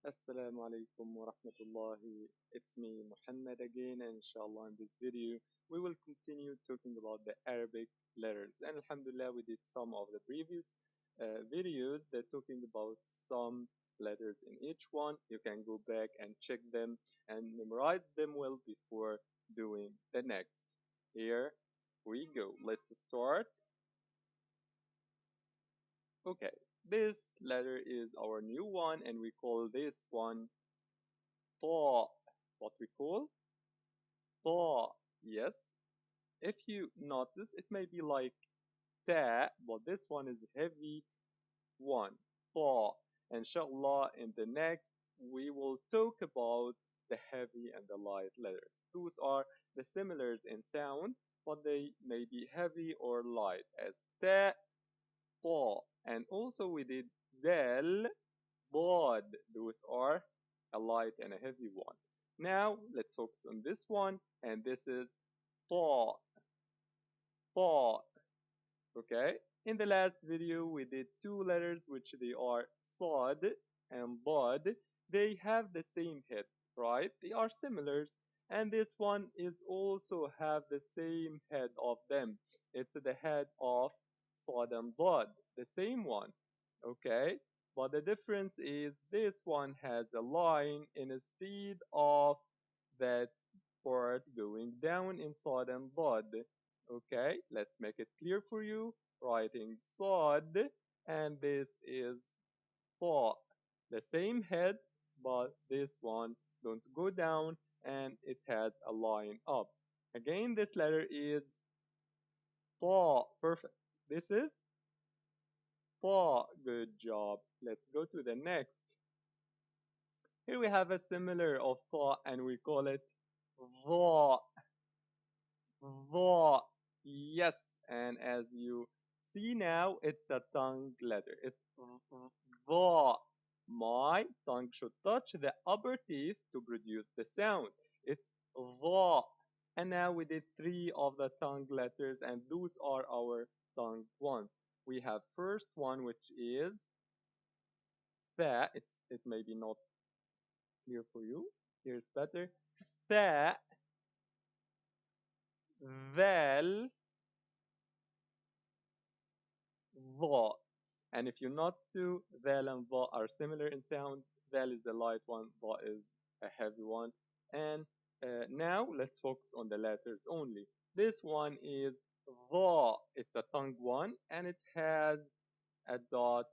Assalamu alaikum wa rahmatullahi. It's me, Muhammad, again, and inshallah, in this video, we will continue talking about the Arabic letters. And alhamdulillah, we did some of the previous videos that talking about some letters in each one. You can go back and check them and memorize them well before doing the next. Here we go. Let's start. Okay, this letter is our new one, and we call this one Ta. What we call Ta. Yes. If you notice, it may be like Ta, but this one is heavy one. Ta. Inshallah, in the next, we will talk about the heavy and the light letters. Those are the similars in sound, but they may be heavy or light as Ta, Ta. And also we did Dal, Bod. Those are a light and a heavy one. Now let's focus on this one, and this is Ta. Ta. Okay. In the last video, we did two letters, which they are Sad and Bod. They have the same head, right? They are similar, and this one is also have the same head of them. It's the head of Sad and Bod, the same one. Okay. But the difference is this one has a line instead of that part going down inside and bod. Okay, let's make it clear for you. Writing sod, and this is ta. The same head, but this one don't go down and it has a line up. Again, this letter is ta. Perfect. This is ta. Good job. Let's go to the next. Here we have a similar of ta, and we call it va. Va. Yes, and as you see now, it's a tongue letter. It's va. My tongue should touch the upper teeth to produce the sound. It's va. And now we did three of the tongue letters, and those are our tongue ones. We have first one, which is tha. It may be not clear for you. Here it's better. Tha, val, va. And if you notice too, val and va are similar in sound. Val is the light one, va is a heavy one. And now let's focus on the letters only. This one is va. It's a tongue one, and it has a dot,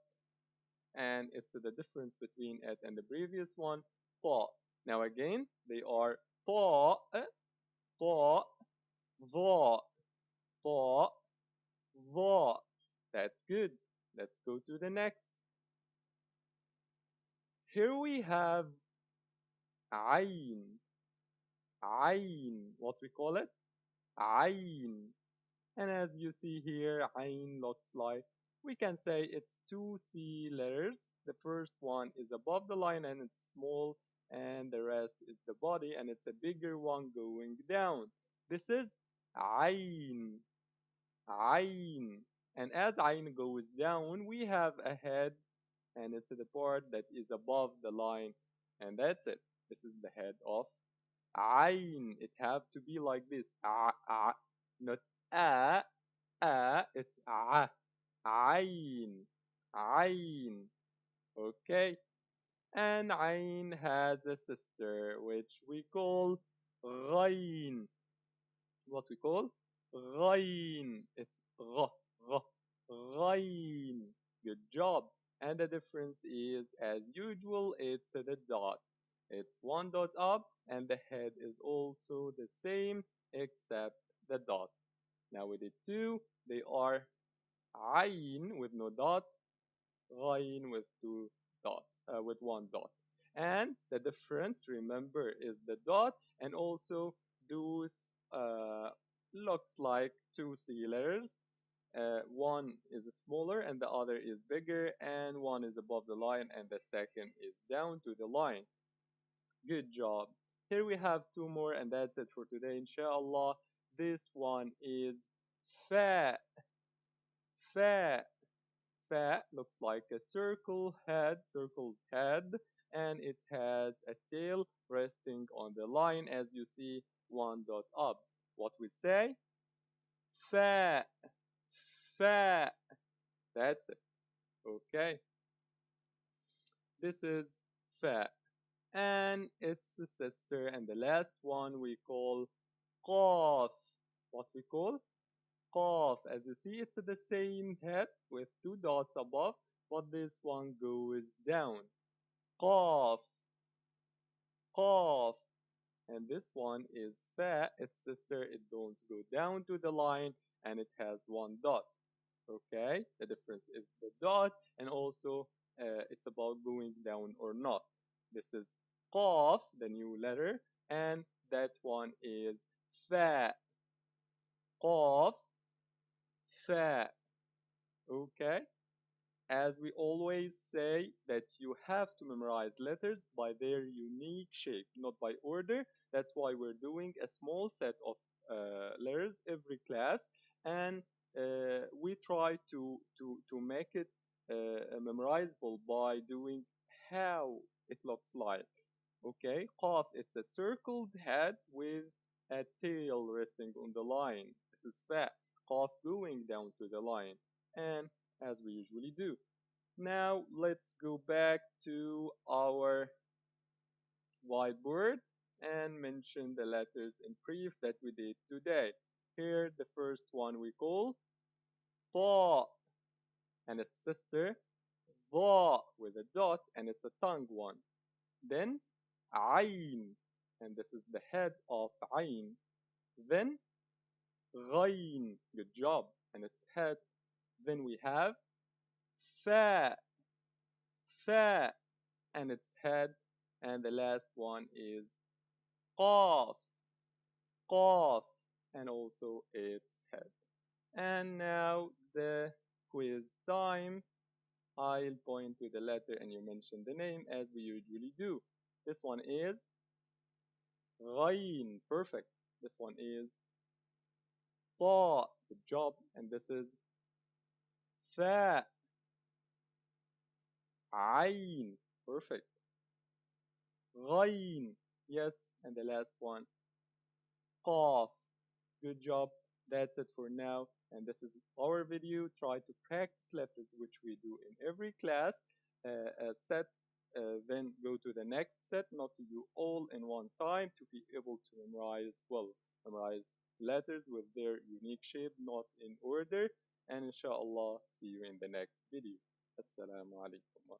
and it's the difference between it and the previous one, ta. Now again, they are ta, ta, va, ta, va. That's good. Let's go to the next. Here we have Ain. Ain. What we call it? Ain. And as you see here, Ain looks like, we can say it's two C letters. The first one is above the line and it's small, and the rest is the body, and it's a bigger one going down. This is Ain. Ain. And as Ain goes down, we have a head, and it's the part that is above the line, and that's it. This is the head of Ain. It have to be like this. Not it's Ain. Ain. Okay. And Ain has a sister, which we call Ghain. What we call Ghain. It's Ghain. Good job. And the difference is, as usual, it's the dot. It's one dot up, and the head is also the same except the dot. Now we did two. They are Ain with no dots, Ghain with two dots, with one dot. And the difference, remember, is the dot, and also those looks like two C letters. One is smaller and the other is bigger, and one is above the line and the second is down to the line. Good job. Here we have two more, and that's it for today, inshallah. This one is fa. Fa. Fa looks like a circled head, and it has a tail resting on the line as you see one dot up. What we say? Fa, fa. That's it. Okay. This is fa. And its sister, and the last one we call qaf. What we call? Qaf. As you see, it's the same head with two dots above, but this one goes down. Qaf, qaf. And this one is fa, its sister. It don't go down to the line, and it has one dot. Okay, the difference is the dot, and also it's about going down or not. This is qaf, the new letter, and that one is fa. Qaf, fa. Okay. As we always say that you have to memorize letters by their unique shape, not by order. That's why we're doing a small set of letters every class, and we try to make it memorizable by doing how it looks like. Okay, qaf, it's a circled head with a tail resting on the line. This is fa. Qaf going down to the line, and as we usually do. Now let's go back to our whiteboard and mention the letters in brief that we did today. Here, the first one we call ta, and its sister va with a dot, and it's a tongue one. Then ayn, and this is the head of ayn. Then ghayn, good job, and its head. Then we have fa, fa, and its head. And the last one is qaf, qaf, and also its head. And now the quiz time. I'll point to the letter and you mention the name as we usually do. This one is ghain, perfect. This one is ta, good job. And this is fa, ayn, perfect. Ghain, yes. And the last one, qaf, good job. That's it for now. And this is our video. Try to practice letters, which we do in every class. Set, then go to the next set, not to do all in one time, to be able to memorize well. Memorize letters with their unique shape, not in order. And inshallah, see you in the next video. Assalamu alaikum.